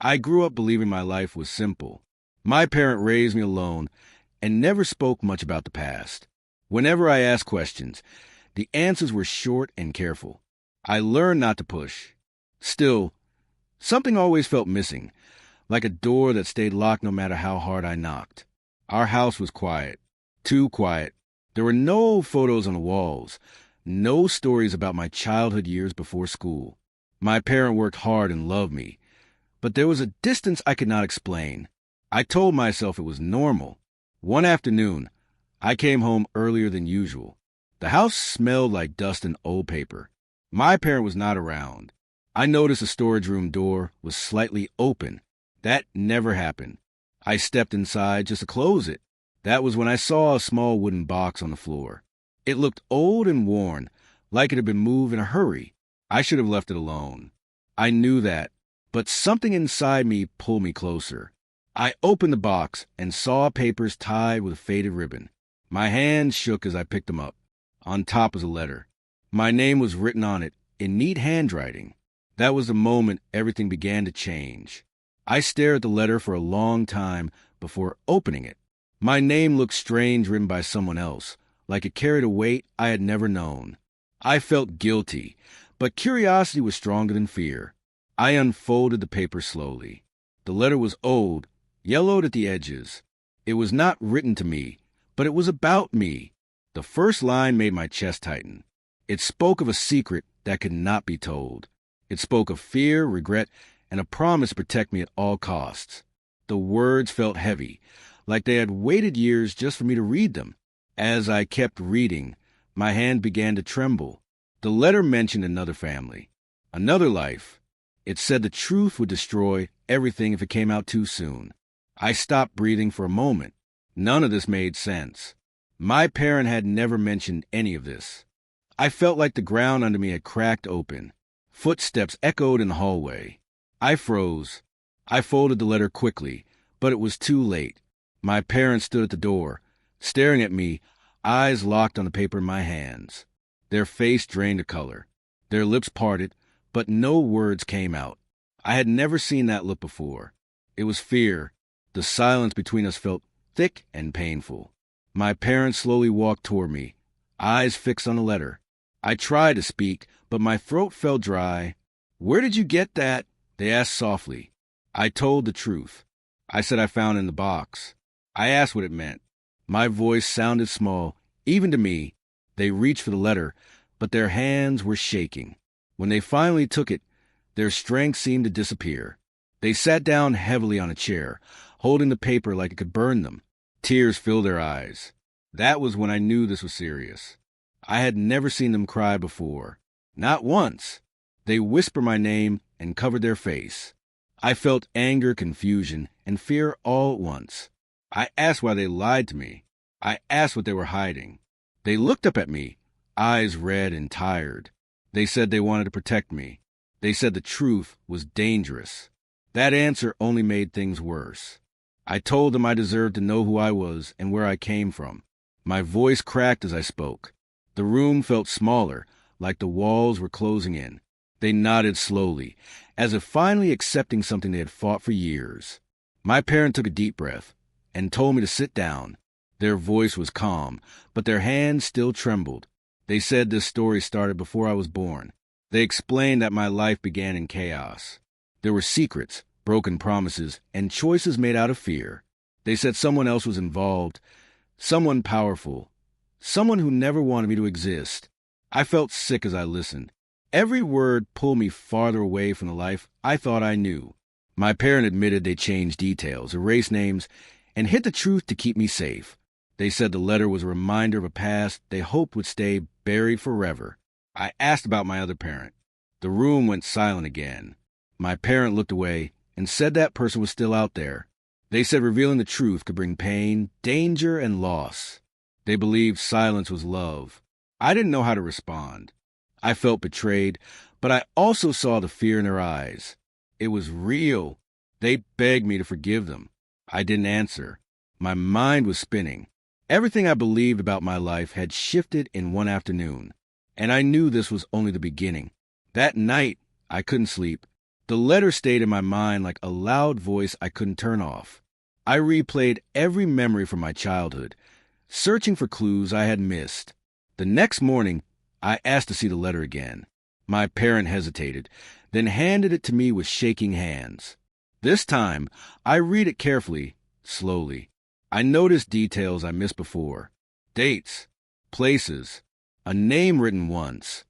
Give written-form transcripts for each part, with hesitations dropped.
I grew up believing my life was simple. My parent raised me alone and never spoke much about the past. Whenever I asked questions, the answers were short and careful. I learned not to push. Still, something always felt missing, like a door that stayed locked no matter how hard I knocked. Our house was quiet, too quiet. There were no photos on the walls, no stories about my childhood years before school. My parent worked hard and loved me, but there was a distance I could not explain. I told myself it was normal. One afternoon, I came home earlier than usual. The house smelled like dust and old paper. My parent was not around. I noticed the storage room door was slightly open. That never happened. I stepped inside just to close it. That was when I saw a small wooden box on the floor. It looked old and worn, like it had been moved in a hurry. I should have left it alone. I knew that, but something inside me pulled me closer. I opened the box and saw papers tied with a faded ribbon. My hands shook as I picked them up. On top was a letter. My name was written on it in neat handwriting. That was the moment everything began to change. I stared at the letter for a long time before opening it. My name looked strange written by someone else, like it carried a weight I had never known. I felt guilty, but curiosity was stronger than fear. I unfolded the paper slowly. The letter was old, yellowed at the edges. It was not written to me, but it was about me. The first line made my chest tighten. It spoke of a secret that could not be told. It spoke of fear, regret, and a promise to protect me at all costs. The words felt heavy, like they had waited years just for me to read them. As I kept reading, my hand began to tremble. The letter mentioned another family, another life. It said the truth would destroy everything if it came out too soon. I stopped breathing for a moment. None of this made sense. My parent had never mentioned any of this. I felt like the ground under me had cracked open. Footsteps echoed in the hallway. I froze. I folded the letter quickly, but it was too late. My parents stood at the door, staring at me, eyes locked on the paper in my hands. Their face drained of color. Their lips parted, but no words came out. I had never seen that look before. It was fear. The silence between us felt thick and painful. My parents slowly walked toward me, eyes fixed on the letter. I tried to speak, but my throat felt dry. "Where did you get that?" they asked softly. I told the truth. I said I found it in the box. I asked what it meant. My voice sounded small, even to me. They reached for the letter, but their hands were shaking. When they finally took it, their strength seemed to disappear. They sat down heavily on a chair, holding the paper like it could burn them. Tears filled their eyes. That was when I knew this was serious. I had never seen them cry before. Not once. They whispered my name and covered their face. I felt anger, confusion, and fear all at once. I asked why they lied to me. I asked what they were hiding. They looked up at me, eyes red and tired. They said they wanted to protect me. They said the truth was dangerous. That answer only made things worse. I told them I deserved to know who I was and where I came from. My voice cracked as I spoke. The room felt smaller, like the walls were closing in. They nodded slowly, as if finally accepting something they had fought for years. My parent took a deep breath and told me to sit down. Their voice was calm, but their hands still trembled. They said this story started before I was born. They explained that my life began in chaos. There were secrets, broken promises, and choices made out of fear. They said someone else was involved, someone powerful, someone who never wanted me to exist. I felt sick as I listened. Every word pulled me farther away from the life I thought I knew. My parent admitted they changed details, erased names, and hid the truth to keep me safe. They said the letter was a reminder of a past they hoped would stay buried forever. I asked about my other parent. The room went silent again. My parent looked away and said that person was still out there. They said revealing the truth could bring pain, danger, and loss. They believed silence was love. I didn't know how to respond. I felt betrayed, but I also saw the fear in their eyes. It was real. They begged me to forgive them. I didn't answer. My mind was spinning. Everything I believed about my life had shifted in one afternoon, and I knew this was only the beginning. That night, I couldn't sleep. The letter stayed in my mind like a loud voice I couldn't turn off. I replayed every memory from my childhood, searching for clues I had missed. The next morning, I asked to see the letter again. My parent hesitated, then handed it to me with shaking hands. This time, I read it carefully, slowly. I noticed details I missed before. Dates, places, a name written once,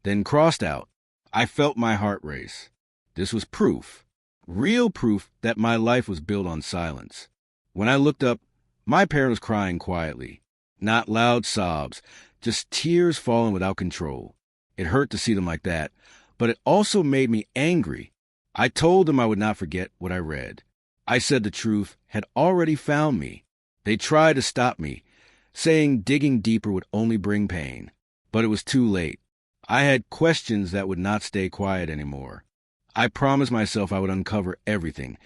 then crossed out. I felt my heart race. This was proof, real proof that my life was built on silence. When I looked up, my parent was crying quietly. Not loud sobs, just tears falling without control. It hurt to see them like that, but it also made me angry. I told them I would not forget what I read. I said the truth had already found me. They tried to stop me, saying digging deeper would only bring pain. But it was too late. I had questions that would not stay quiet anymore. I promised myself I would uncover everything,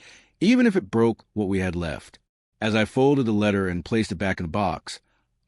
even if it broke what we had left. As I folded the letter and placed it back in the box,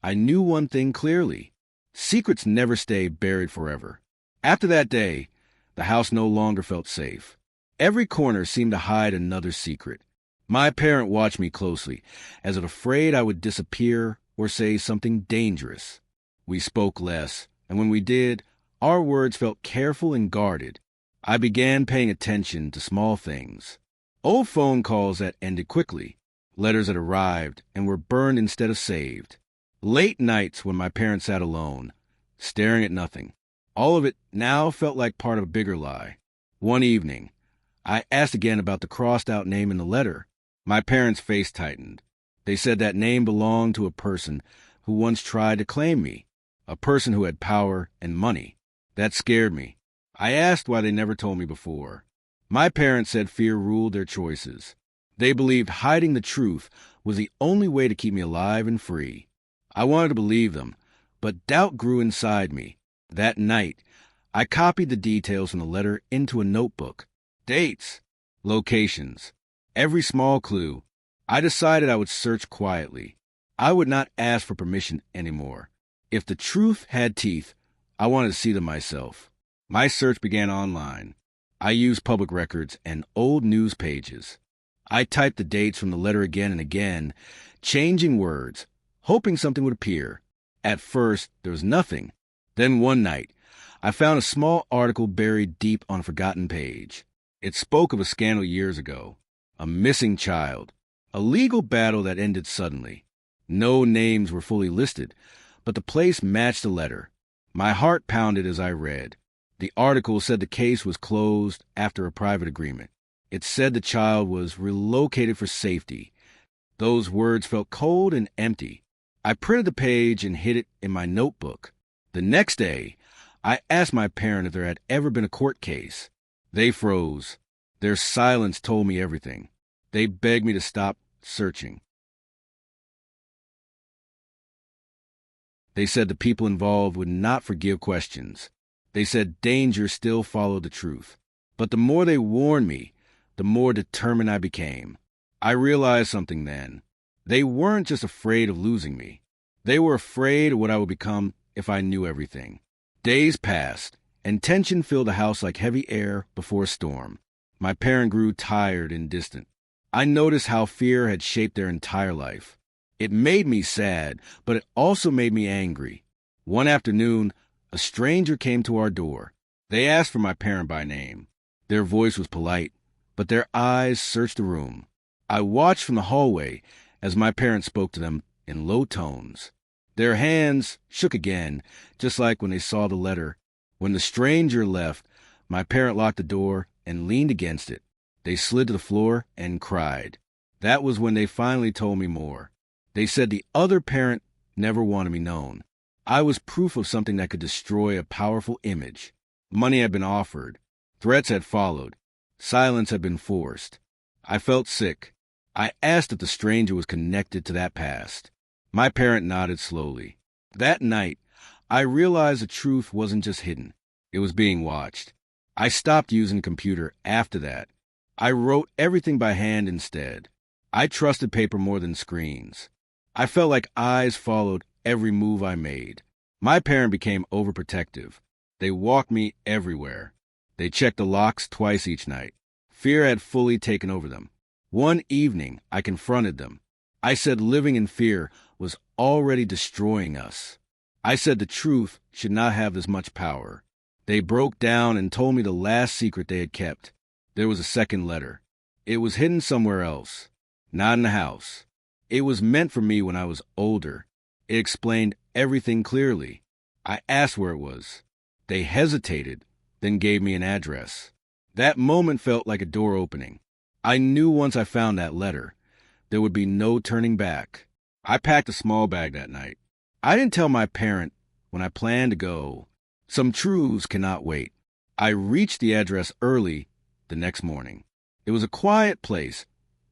I knew one thing clearly. Secrets never stay buried forever. After that day, the house no longer felt safe. Every corner seemed to hide another secret. My parent watched me closely, as if afraid I would disappear or say something dangerous. We spoke less, and when we did, our words felt careful and guarded. I began paying attention to small things. Old phone calls that ended quickly, letters that arrived and were burned instead of saved. Late nights when my parents sat alone, staring at nothing. All of it now felt like part of a bigger lie. One evening, I asked again about the crossed-out name in the letter. My parents' face tightened. They said that name belonged to a person who once tried to claim me, a person who had power and money. That scared me. I asked why they never told me before. My parents said fear ruled their choices. They believed hiding the truth was the only way to keep me alive and free. I wanted to believe them, but doubt grew inside me. That night, I copied the details from the letter into a notebook. Dates, locations, every small clue. I decided I would search quietly. I would not ask for permission anymore. If the truth had teeth, I wanted to see them myself. My search began online. I used public records and old news pages. I typed the dates from the letter again and again, changing words, hoping something would appear. At first, there was nothing. Then one night, I found a small article buried deep on a forgotten page. It spoke of a scandal years ago, a missing child, a legal battle that ended suddenly. No names were fully listed, but the place matched the letter. My heart pounded as I read. The article said the case was closed after a private agreement. It said the child was relocated for safety. Those words felt cold and empty. I printed the page and hid it in my notebook. The next day, I asked my parent if there had ever been a court case. They froze. Their silence told me everything. They begged me to stop searching. They said the people involved would not forgive questions. They said danger still followed the truth. But the more they warned me, the more determined I became. I realized something then. They weren't just afraid of losing me. They were afraid of what I would become if I knew everything. Days passed, and tension filled the house like heavy air before a storm. My parent grew tired and distant. I noticed how fear had shaped their entire life. It made me sad, but it also made me angry. One afternoon, a stranger came to our door. They asked for my parent by name. Their voice was polite, but their eyes searched the room. I watched from the hallway as my parent spoke to them in low tones. Their hands shook again, just like when they saw the letter. When the stranger left, my parent locked the door and leaned against it. They slid to the floor and cried. That was when they finally told me more. They said the other parent never wanted me known. I was proof of something that could destroy a powerful image. Money had been offered. Threats had followed. Silence had been forced. I felt sick. I asked if the stranger was connected to that past. My parent nodded slowly. That night, I realized the truth wasn't just hidden. It was being watched. I stopped using the computer after that. I wrote everything by hand instead. I trusted paper more than screens. I felt like eyes followed every move I made. My parent became overprotective. They walked me everywhere. They checked the locks twice each night. Fear had fully taken over them. One evening, I confronted them. I said living in fear was already destroying us. I said the truth should not have this much power. They broke down and told me the last secret they had kept. There was a second letter. It was hidden somewhere else, not in the house. It was meant for me when I was older. It explained everything clearly. I asked where it was. They hesitated, then gave me an address. That moment felt like a door opening. I knew once I found that letter, there would be no turning back. I packed a small bag that night. I didn't tell my parent when I planned to go. Some truths cannot wait. I reached the address early the next morning. It was a quiet place,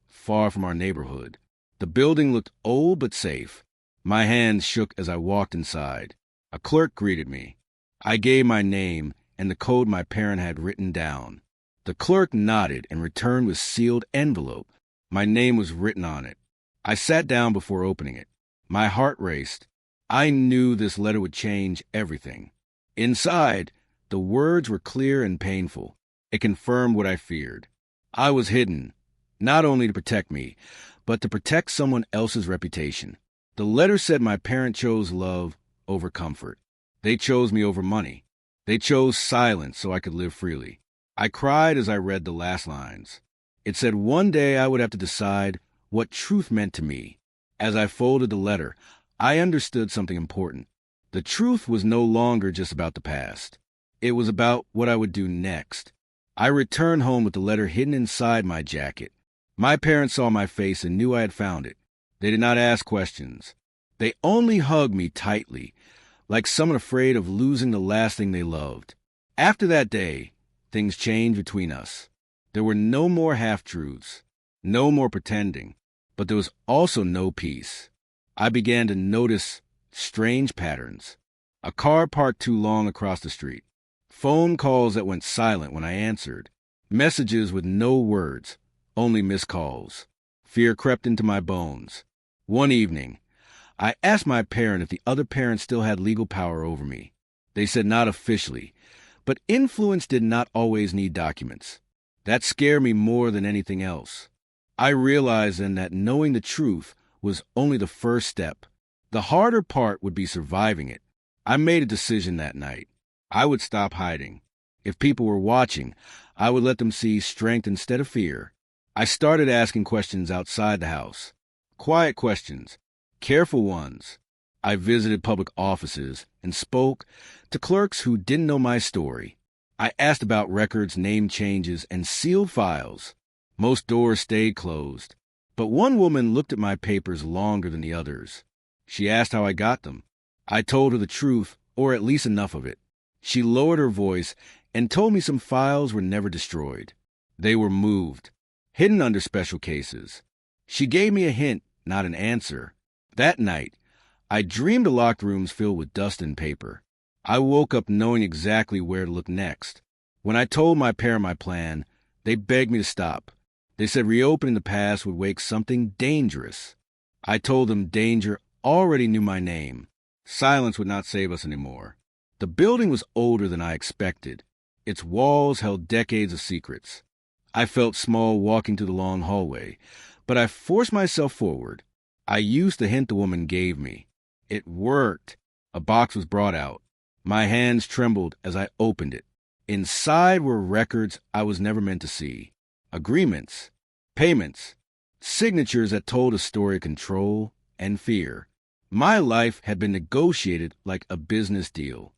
far from our neighborhood. The building looked old but safe. My hands shook as I walked inside. A clerk greeted me. I gave my name and the code my parent had written down. The clerk nodded and returned with sealed envelope. My name was written on it. I sat down before opening it. My heart raced. I knew this letter would change everything. Inside, the words were clear and painful. It confirmed what I feared. I was hidden, not only to protect me, but to protect someone else's reputation. The letter said my parent chose love over comfort. They chose me over money. They chose silence so I could live freely. I cried as I read the last lines. It said one day I would have to decide what truth meant to me. As I folded the letter, I understood something important. The truth was no longer just about the past. It was about what I would do next. I returned home with the letter hidden inside my jacket. My parents saw my face and knew I had found it. They did not ask questions. They only hugged me tightly, like someone afraid of losing the last thing they loved. After that day, things changed between us. There were no more half-truths, no more pretending, but there was also no peace. I began to notice strange patterns. A car parked too long across the street. Phone calls that went silent when I answered. Messages with no words, only missed calls. Fear crept into my bones. One evening, I asked my parent if the other parent still had legal power over me. They said not officially, but influence did not always need documents. That scared me more than anything else. I realized then that knowing the truth was only the first step. The harder part would be surviving it. I made a decision that night. I would stop hiding. If people were watching, I would let them see strength instead of fear. I started asking questions outside the house. Quiet questions, careful ones. I visited public offices and spoke to clerks who didn't know my story. I asked about records, name changes, and sealed files. Most doors stayed closed, but one woman looked at my papers longer than the others. She asked how I got them. I told her the truth, or at least enough of it. She lowered her voice and told me some files were never destroyed. They were moved, hidden under special cases. She gave me a hint, not an answer. That night, I dreamed of locked rooms filled with dust and paper. I woke up knowing exactly where to look next. When I told my parent my plan, they begged me to stop. They said reopening the past would wake something dangerous. I told them danger already knew my name. Silence would not save us anymore. The building was older than I expected. Its walls held decades of secrets. I felt small walking through the long hallway, but I forced myself forward. I used the hint the woman gave me. It worked. A box was brought out. My hands trembled as I opened it. Inside were records I was never meant to see. Agreements, payments, signatures that told a story of control and fear. My life had been negotiated like a business deal.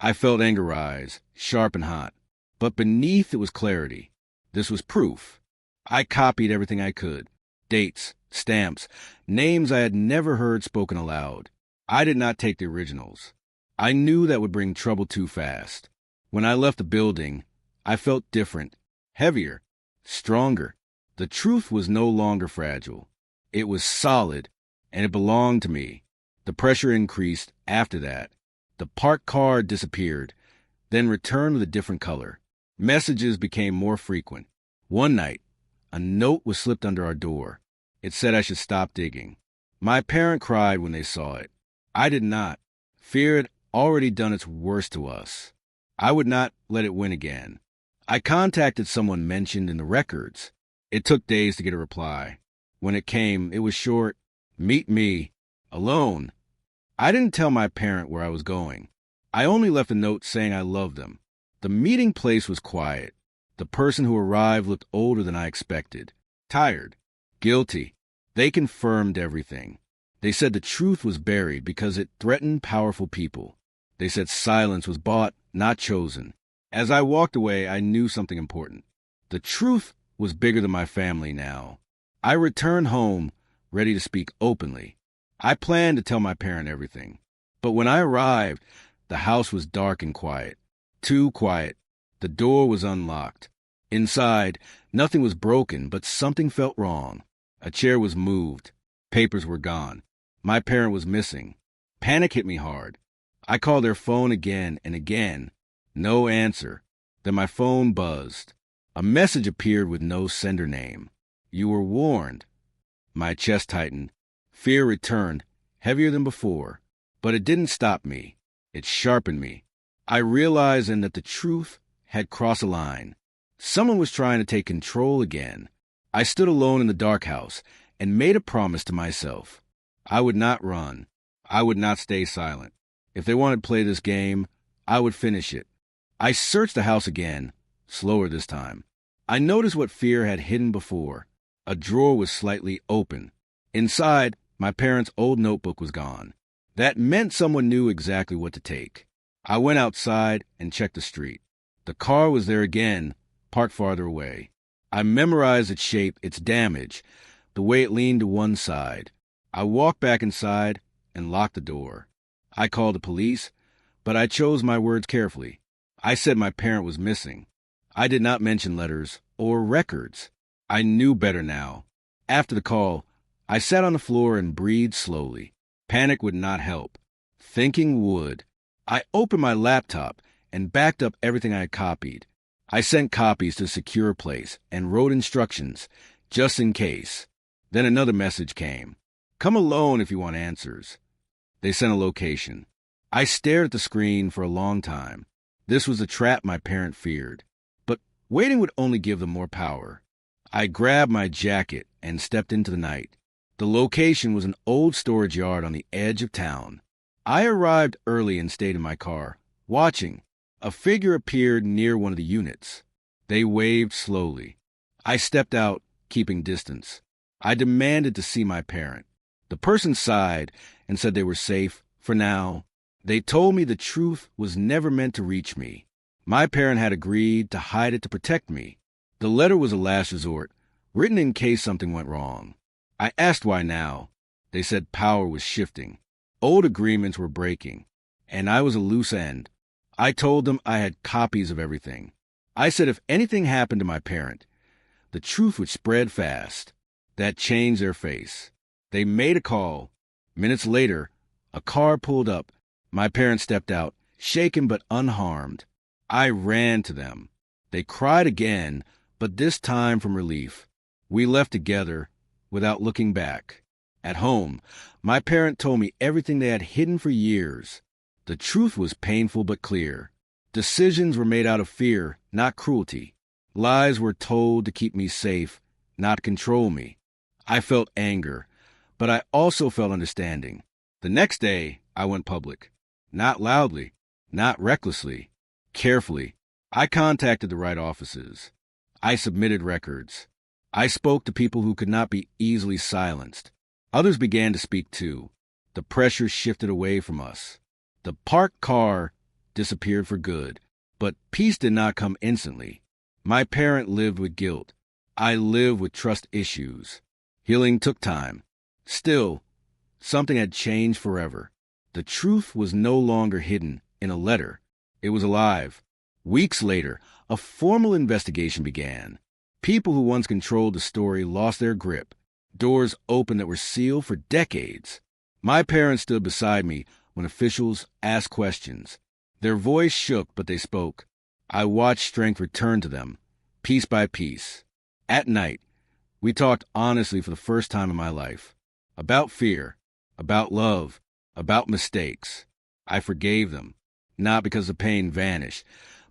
I felt anger rise, sharp and hot, but beneath it was clarity. This was proof. I copied everything I could. Dates, stamps, names I had never heard spoken aloud. I did not take the originals. I knew that would bring trouble too fast. When I left the building, I felt different, heavier, stronger. The truth was no longer fragile. It was solid, and it belonged to me. The pressure increased after that. The parked car disappeared, then returned with a different color. Messages became more frequent. One night, a note was slipped under our door. It said I should stop digging. My parent cried when they saw it. I did not. Fear had already done its worst to us. I would not let it win again. I contacted someone mentioned in the records. It took days to get a reply. When it came, it was short, "Meet me, alone." I didn't tell my parent where I was going. I only left a note saying I loved them. The meeting place was quiet. The person who arrived looked older than I expected. Tired. Guilty. They confirmed everything. They said the truth was buried because it threatened powerful people. They said silence was bought, not chosen. As I walked away, I knew something important. The truth was bigger than my family now. I returned home, ready to speak openly. I planned to tell my parent everything. But when I arrived, the house was dark and quiet. Too quiet. The door was unlocked. Inside, nothing was broken, but something felt wrong. A chair was moved. Papers were gone. My parent was missing. Panic hit me hard. I called their phone again and again. No answer. Then my phone buzzed. A message appeared with no sender name. "You were warned." My chest tightened. Fear returned, heavier than before. But it didn't stop me. It sharpened me. I realized then that the truth had crossed a line. Someone was trying to take control again. I stood alone in the dark house and made a promise to myself. I would not run. I would not stay silent. If they wanted to play this game, I would finish it. I searched the house again, slower this time. I noticed what fear had hidden before. A drawer was slightly open. Inside, my parents' old notebook was gone. That meant someone knew exactly what to take. I went outside and checked the street. The car was there again, parked farther away. I memorized its shape, its damage, the way it leaned to one side. I walked back inside and locked the door. I called the police, but I chose my words carefully. I said my parent was missing. I did not mention letters or records. I knew better now. After the call, I sat on the floor and breathed slowly. Panic would not help. Thinking would. I opened my laptop and backed up everything I had copied. I sent copies to a secure place and wrote instructions, just in case. Then another message came. "Come alone if you want answers." They sent a location. I stared at the screen for a long time. This was the trap my parent feared. But waiting would only give them more power. I grabbed my jacket and stepped into the night. The location was an old storage yard on the edge of town. I arrived early and stayed in my car, watching. A figure appeared near one of the units. They waved slowly. I stepped out, keeping distance. I demanded to see my parent. The person sighed and said they were safe for now. They told me the truth was never meant to reach me. My parent had agreed to hide it to protect me. The letter was a last resort, written in case something went wrong. I asked why now. They said power was shifting. Old agreements were breaking, and I was a loose end. I told them I had copies of everything. I said if anything happened to my parent, the truth would spread fast. That changed their face. They made a call. Minutes later, a car pulled up. My parents stepped out, shaken but unharmed. I ran to them. They cried again, but this time from relief. We left together, without looking back. At home, my parent told me everything they had hidden for years. The truth was painful but clear. Decisions were made out of fear, not cruelty. Lies were told to keep me safe, not control me. I felt anger, but I also felt understanding. The next day, I went public. Not loudly, not recklessly, carefully. I contacted the right offices. I submitted records. I spoke to people who could not be easily silenced. Others began to speak too. The pressure shifted away from us. The parked car disappeared for good, but peace did not come instantly. My parent lived with guilt. I lived with trust issues. Healing took time. Still, something had changed forever. The truth was no longer hidden in a letter. It was alive. Weeks later, a formal investigation began. People who once controlled the story lost their grip. Doors opened that were sealed for decades. My parents stood beside me when officials asked questions. Their voice shook, but they spoke. I watched strength return to them, piece by piece. At night, we talked honestly for the first time in my life. About fear, about love, about mistakes. I forgave them, not because the pain vanished,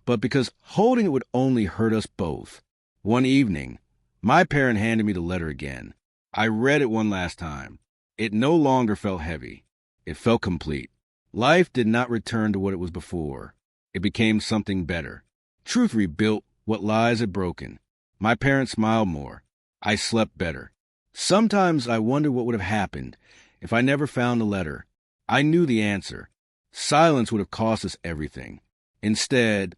but because holding it would only hurt us both. One evening, my parent handed me the letter again. I read it one last time. It no longer felt heavy. It felt complete. Life did not return to what it was before. It became something better. Truth rebuilt what lies had broken. My parents smiled more. I slept better. Sometimes I wonder what would have happened if I never found the letter. I knew the answer. Silence would have cost us everything. Instead,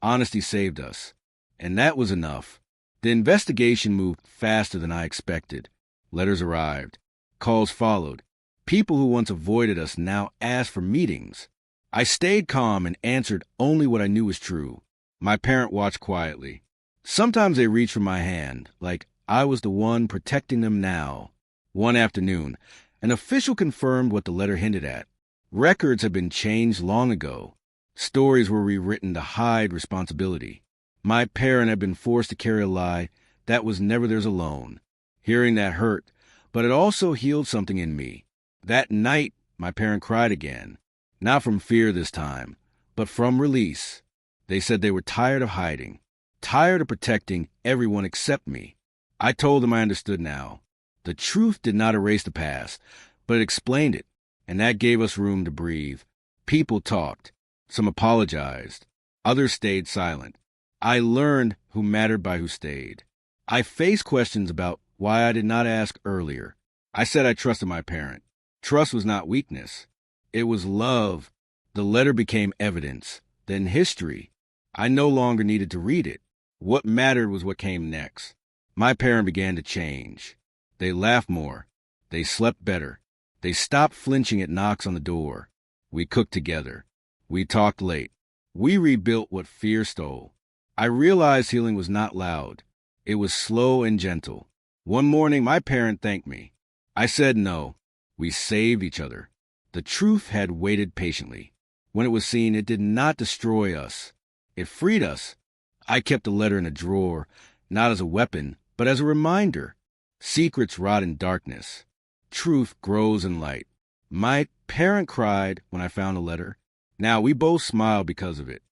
honesty saved us. And that was enough. The investigation moved faster than I expected. Letters arrived. Calls followed. People who once avoided us now asked for meetings. I stayed calm and answered only what I knew was true. My parent watched quietly. Sometimes they reached for my hand, like I was the one protecting them now. One afternoon, an official confirmed what the letter hinted at. Records had been changed long ago. Stories were rewritten to hide responsibility. My parent had been forced to carry a lie that was never theirs alone. Hearing that hurt, but it also healed something in me. That night, my parent cried again. Not from fear this time, but from release. They said they were tired of hiding, tired of protecting everyone except me. I told them I understood now. The truth did not erase the past, but it explained it, and that gave us room to breathe. People talked. Some apologized. Others stayed silent. I learned who mattered by who stayed. I faced questions about why I did not ask earlier. I said I trusted my parent. Trust was not weakness. It was love. The letter became evidence, then history. I no longer needed to read it. What mattered was what came next. My parent began to change. They laughed more. They slept better. They stopped flinching at knocks on the door. We cooked together. We talked late. We rebuilt what fear stole. I realized healing was not loud. It was slow and gentle. One morning, my parent thanked me. I said no. We saved each other. The truth had waited patiently. When it was seen, it did not destroy us. It freed us. I kept the letter in a drawer, not as a weapon, but as a reminder. Secrets rot in darkness. Truth grows in light. My parent cried when I found the letter. Now we both smile because of it.